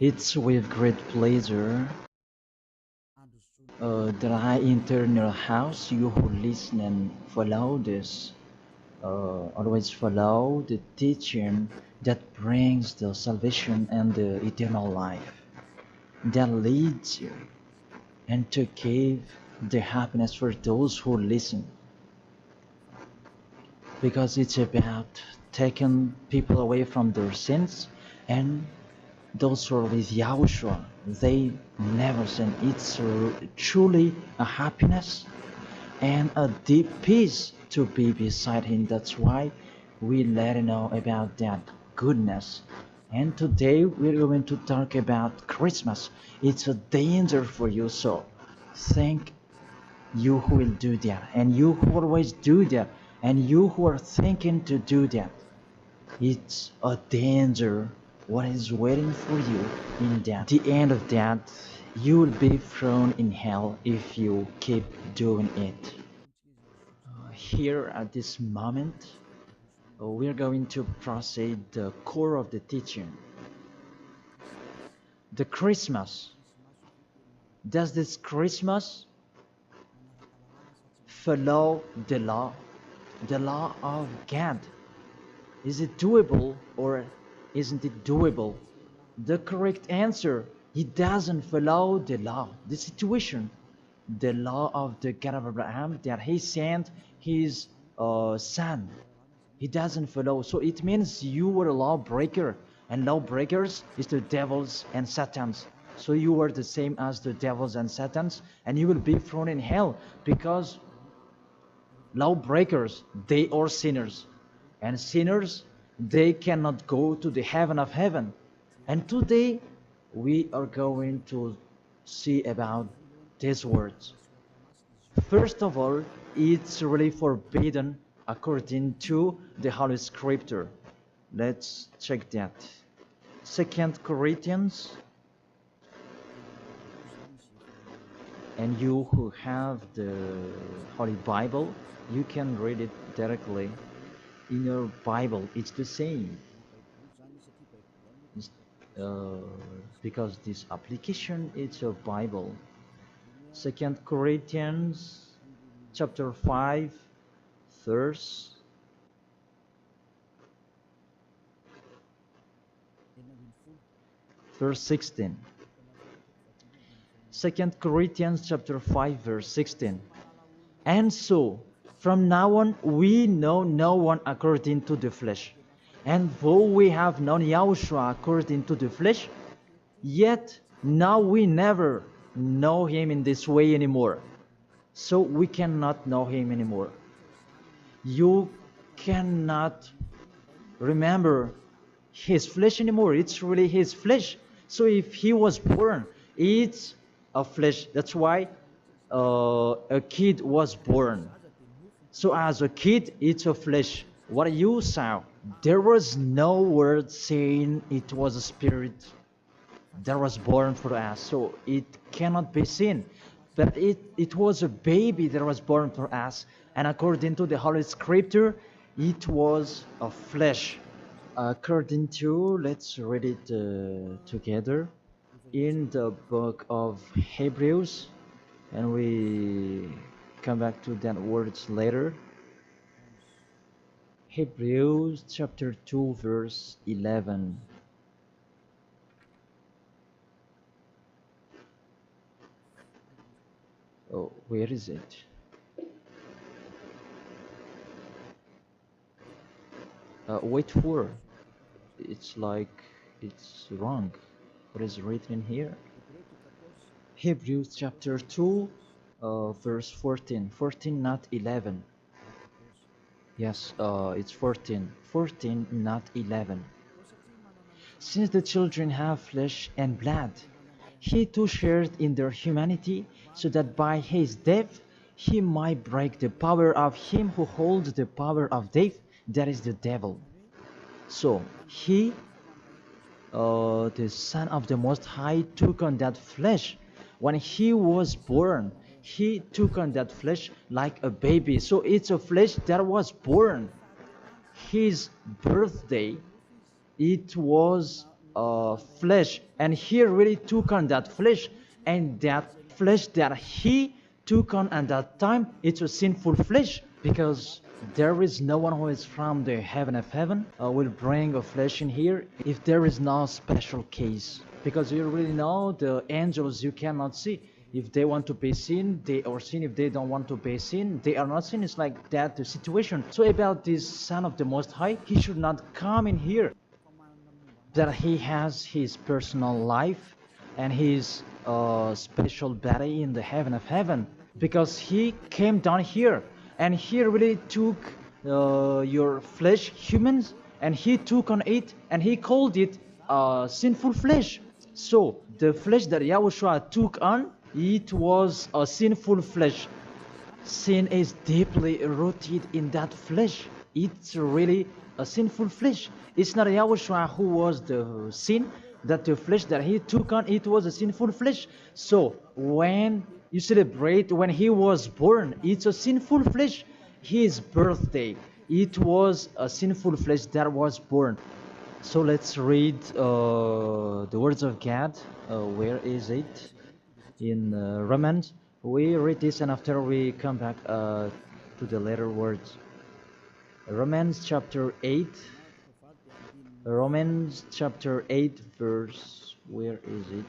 It's with great pleasure that I enter your house. You who listen and follow this, always follow the teaching that brings the salvation and the eternal life, that leads you and to give the happiness for those who listen. Because it's about taking people away from their sins, and those who are with Yahushua, they never sin. It's truly a happiness and a deep peace to be beside Him. That's why we let you know about that goodness. And today we're going to talk about Christmas. It's a danger for you, so thank you who will do that, and you who always do that, and you who are thinking to do that. It's a danger what is waiting for you in that. The end of that, you will be thrown in hell if you keep doing it. Here at this moment, we're going to proceed the core of the teaching. The Christmas. Does this Christmas follow the law of God? Is it doable or isn't it doable? The correct answer, he doesn't follow the law, the situation, the law of the God of Abraham that he sent his son. He doesn't follow. So it means you were a lawbreaker, and lawbreakers is the devils and satans. So you are the same as the devils and satans, and you will be thrown in hell because lawbreakers, they are sinners, and sinners, they cannot go to the heaven of heaven. And today we are going to see about these words. First of all, it's really forbidden according to the Holy Scripture. Let's check that. 2 Corinthians, and you who have the Holy Bible, you can read it directly in your Bible. It's the same. Uh, because this application is a Bible. 2 Corinthians chapter 5 verse 16. 2 Corinthians chapter 5 verse 16. And so, from now on, we know no one according to the flesh. And though we have known Yahushua according to the flesh, yet now we never know him in this way anymore. So we cannot know him anymore. You cannot remember his flesh anymore. It's really his flesh. So if he was born, it's a flesh. That's why a kid was born. So as a kid, it's a flesh. What you saw, there was no word saying it was a spirit that was born for us. So it cannot be seen. But it was a baby that was born for us. And according to the Holy Scripture, it was a flesh. According to, let's read it together in the book of Hebrews, and we come back to that words later. Hebrews chapter 2 verse 11. Oh, where is it? Wait for. It's like it's wrong. What is written here? Hebrews chapter 2 verse 14. 14, not 11. Yes, it's 14. 14, not 11. Since the children have flesh and blood, he too shared in their humanity, so that by his death he might break the power of him who holds the power of death, that is the devil. So he, the Son of the Most High, took on that flesh. When he was born, he took on that flesh like a baby. So it's a flesh that was born. His birthday, it was flesh, and he really took on that flesh, and that flesh that he took on at that time, it's a sinful flesh, because there is no one who is from the heaven of heaven will bring a flesh in here if there is no special case, because you really know the angels you cannot see. If they want to be seen, they are seen. If they don't want to be seen, they are not seen. It's like that the situation. So about this Son of the Most High, he should not come in here, that he has his personal life and his special body in the heaven of heaven, because he came down here and he really took your flesh, humans, and he took on it and he called it sinful flesh. So the flesh that Yahushua took on, it was a sinful flesh. Sin is deeply rooted in that flesh. It's really a sinful flesh. It's not Yahushua who was the sin, that the flesh that he took on, it was a sinful flesh. So when you celebrate when he was born, it's a sinful flesh. His birthday, it was a sinful flesh that was born. So let's read the words of God. Where is it? In Romans. We read this and after we come back to the later words. Romans chapter 8. Romans chapter 8 verse, where is it?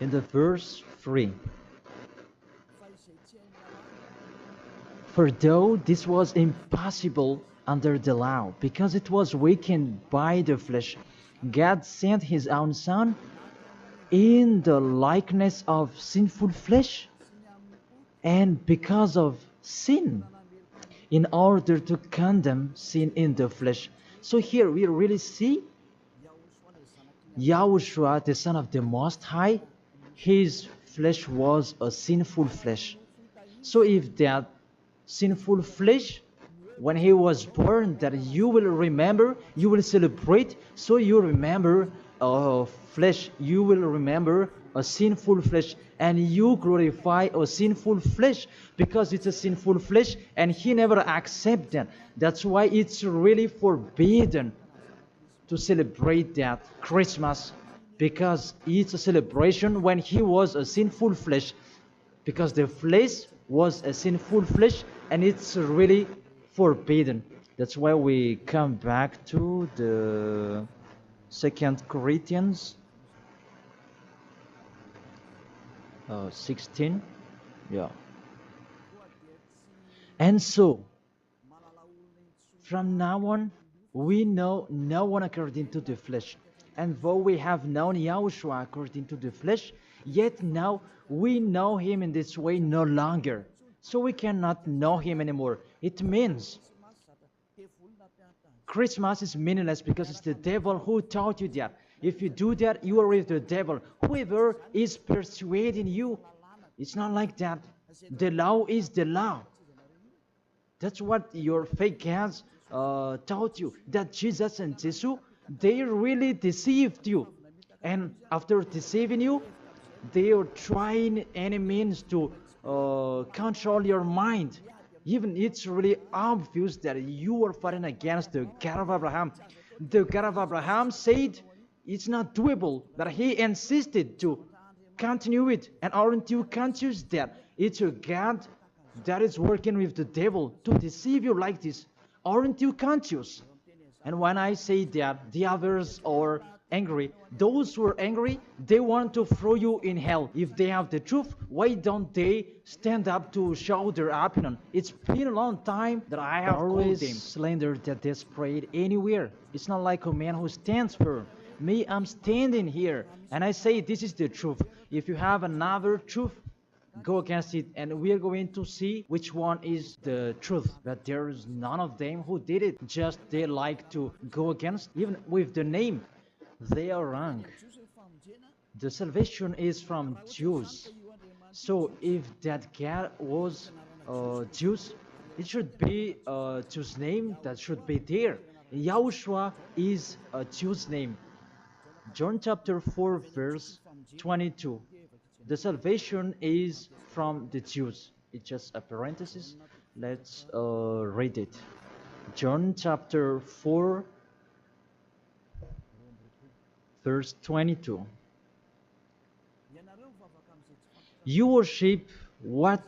In the verse 3. For though this was impossible under the law, because it was weakened by the flesh, God sent his own Son in the likeness of sinful flesh, and because of sin, in order to condemn sin in the flesh. So here we really see Yahushua, the Son of the Most High, his flesh was a sinful flesh. So if that sinful flesh, when he was born, that you will remember, you will celebrate, so you remember flesh, you will remember a sinful flesh, and you glorify a sinful flesh, because it's a sinful flesh and he never accepts that. That's why it's really forbidden to celebrate that Christmas, because it's a celebration when he was a sinful flesh, because the flesh was a sinful flesh and it's really forbidden. That's why we come back to the 2 Corinthians 16. Yeah. And so from now on we know no one according to the flesh. And though we have known Yahushua according to the flesh, yet now we know him in this way no longer. So we cannot know him anymore. It means Christmas is meaningless because it's the devil who taught you that. If you do that, you are with the devil. Whoever is persuading you, it's not like that. The law is the law. That's what your fake gods taught you, that Jesus and Jesus, they really deceived you. And after deceiving you, they are trying any means to control your mind. Even it's really obvious that you are fighting against the God of Abraham. The God of Abraham said it's not doable, but he insisted to continue it. And aren't you conscious that it's a God that is working with the devil to deceive you like this? Aren't you conscious? And when I say that the others are angry, those who are angry, they want to throw you in hell. If they have the truth, why don't they stand up to show their opinion? It's been a long time that I have always slandered that desperate anywhere. It's not like a man who stands firm. Me, I'm standing here, and I say this is the truth. If you have another truth, go against it, and we are going to see which one is the truth. But there is none of them who did it. Just they like to go against, even with the name. They are wrong. The salvation is from Jews. So if that God was Jews, It should be a Jew's name that should be there. Yahushua is a Jew's name. John chapter 4 verse 22. The salvation is from the Jews. It's just a parenthesis. Let's read it. John chapter 4 verse 22. You worship what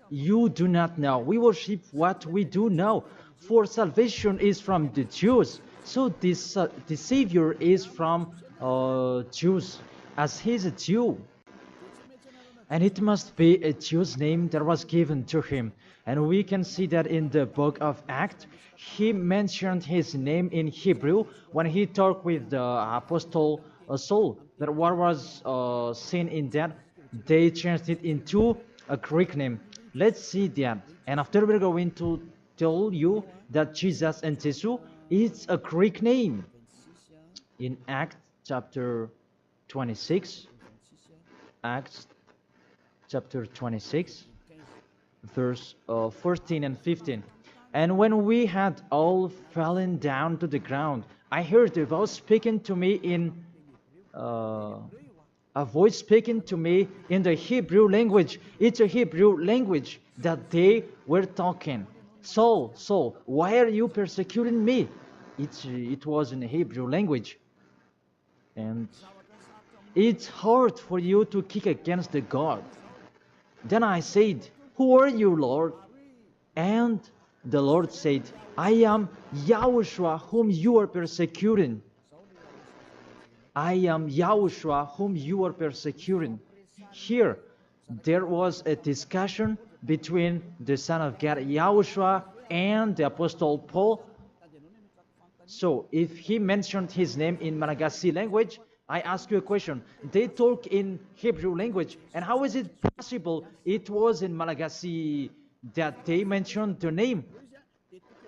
you do not know. We worship what we do know. For salvation is from the Jews. So this the Savior is from Jews, as he is a Jew. And it must be a Jew's name that was given to him. And we can see that in the book of Acts, he mentioned his name in Hebrew when he talked with the apostle Saul. That what was seen in that, they changed it into a Greek name. Let's see that. And after we're going to tell you that Jesus and Jesus is a Greek name. In Acts chapter 26, Acts chapter 26, verse 14 and 15. And when we had all fallen down to the ground, I heard a voice speaking to me in the Hebrew language. It's a Hebrew language that they were talking. Saul, Saul, why are you persecuting me? It was in the Hebrew language. And it's hard for you to kick against the God. Then I said, who are you, Lord? And the Lord said, I am Yahushua whom you are persecuting. I am Yahushua whom you are persecuting. Here, there was a discussion between the Son of God, Yahushua, and the Apostle Paul. So, if he mentioned his name in Malagasy language, I ask you a question. They talk in Hebrew language, and how is it possible it was in Malagasy that they mentioned the name?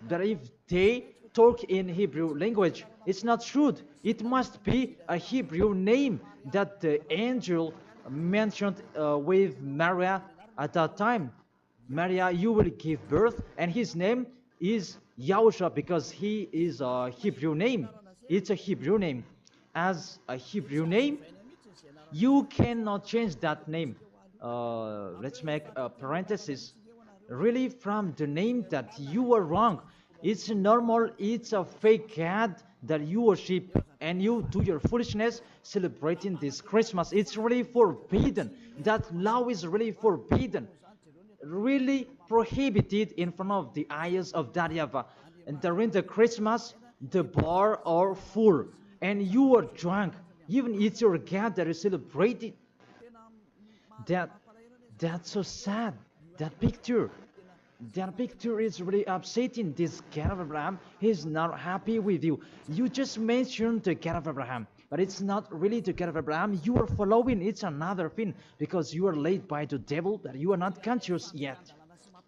That if they talk in Hebrew language, it's not true. It must be a Hebrew name that the angel mentioned with Maria at that time. Maria, you will give birth, and his name is Yahushua because he is a Hebrew name. It's a Hebrew name. As a Hebrew name, you cannot change that name. Let's make a parenthesis. Really, from the name that you are wrong. It's normal, it's a fake God that you worship and you do your foolishness celebrating this Christmas. It's really forbidden. That law is really forbidden. Really prohibited in front of the eyes of that YAHVAH. And during the Christmas, the bar are full. And you are drunk. Even it's your God that is celebrating. That's so sad. That picture is really upsetting. This God of Abraham, he's not happy with you. You just mentioned the God of Abraham, but it's not really the God of Abraham. You are following, it's another thing, because you are led by the devil, that you are not conscious yet.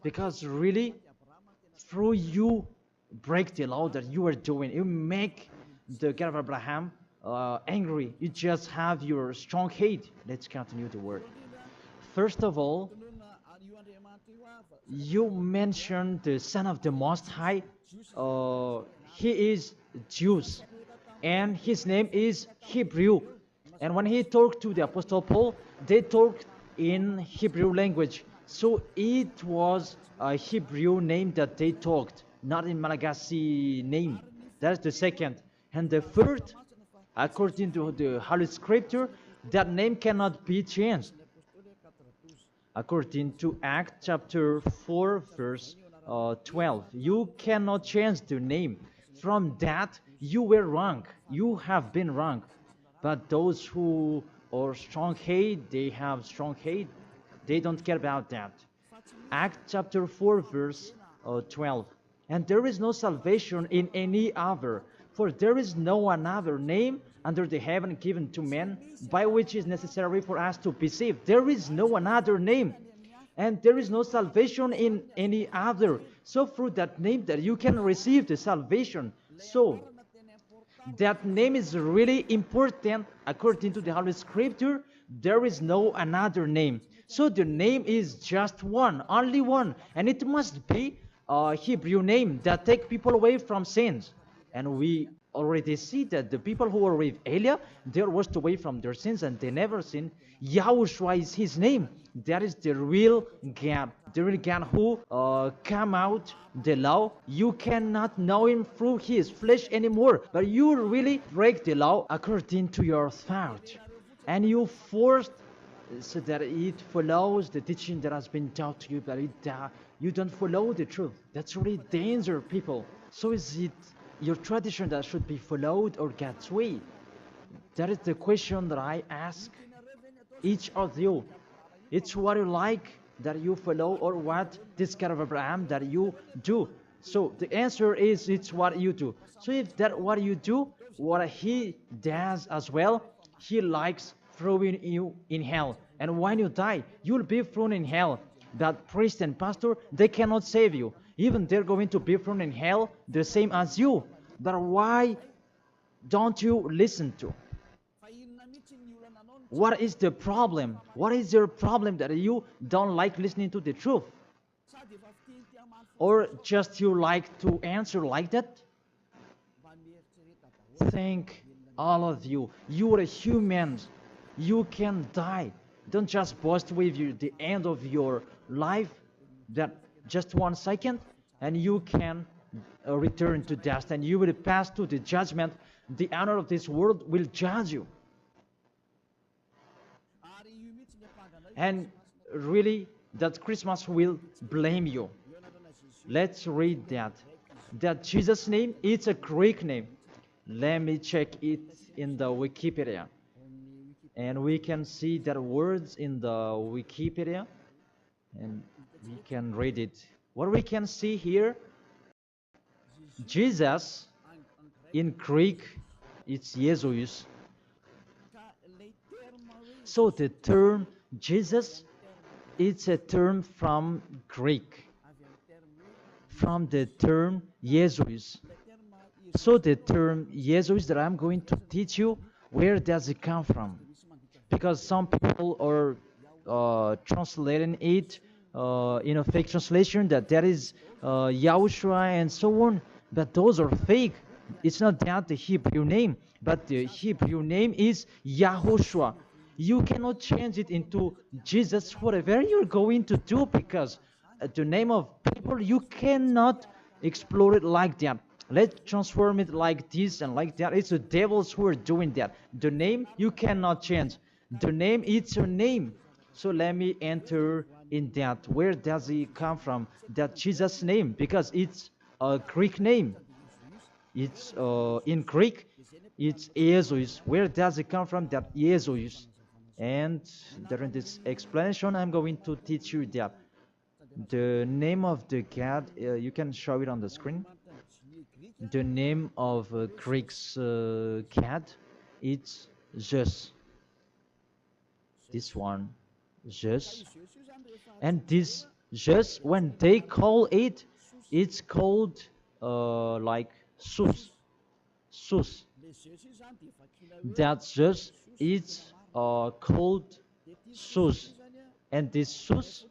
Because really, through you break the law that you are doing, you make the God of Abraham angry. You just have your strong hate. Let's continue the word. First of all, you mentioned the Son of the Most High. He is Jews, and his name is Hebrew. And when he talked to the Apostle Paul, they talked in Hebrew language. So it was a Hebrew name that they talked, not in Malagasy name. That's the second. And the third, according to the Holy Scripture, that name cannot be changed. According to Acts chapter 4, verse 12, you cannot change the name. From that, you were wrong. You have been wrong. But those who are strong hate, they have strong hate. They don't care about that. Acts chapter 4, verse 12. And there is no salvation in any other, for there is no another name under the heaven given to men by which is necessary for us to be saved. There is no another name, and there is no salvation in any other. So through that name that you can receive the salvation. So that name is really important according to the Holy Scripture. There is no another name. So the name is just one, only one, and it must be Hebrew name that take people away from sins. And we already see that the people who were with Elia, they were washed away from their sins and they never sinned. Yahushua is his name. That is the real God. The real God who came out the law. You cannot know him through his flesh anymore. But you really break the law according to your thought. And you forced so that it follows the teaching that has been taught to you, but you don't follow the truth. That's really danger, people. So is it your tradition that should be followed or God's way? That is the question that I ask each of you. It's what you like that you follow or what this God of Abraham that you do. So the answer is it's what you do. So if that what you do, what he does as well, he likes throwing you in hell. And when you die, you'll be thrown in hell. That priest and pastor, they cannot save you. Even they're going to be thrown in hell the same as you. But why don't you listen to? What is the problem? What is your problem that you don't like listening to the truth? Or just you like to answer like that? Think all of you. You are humans. You can die. Don't just boast with you the end of your life, that just 1 second, and you can return to dust, and you will pass to the judgment. The honor of this world will judge you. And really, that Christmas will blame you. Let's read that. That Jesus' name, it's a Greek name. Let me check it in the Wikipedia. And we can see that words in the Wikipedia. And we can read it. What we can see here, Jesus, in Greek, it's Jesus. So the term Jesus, it's a term from Greek, from the term Jesus. So the term Jesus that I'm going to teach you, where does it come from? Because some people are translating it in a fake translation that is Yahushua and so on, but those are fake. It's not that the Hebrew name, but the Hebrew name is YAHOSHUA. You cannot change it into Jesus, whatever you're going to do, because the name of people, you cannot explore it like that. Let's transform it like this and like that. It's the devils who are doing that. The name, you cannot change. The name, it's a name. So let me enter in that. Where does it come from? That Jesus' name, because it's a Greek name. It's in Greek, it's Jesus. Where does it come from? That Jesus. And during this explanation, I'm going to teach you that the name of the God, you can show it on the screen. The name of Greek's cat, it's Zeus. This one, Zeus. And this Zeus, when they call it, it's called like Sus. Sus. That Zeus is called Sus. And this Sus,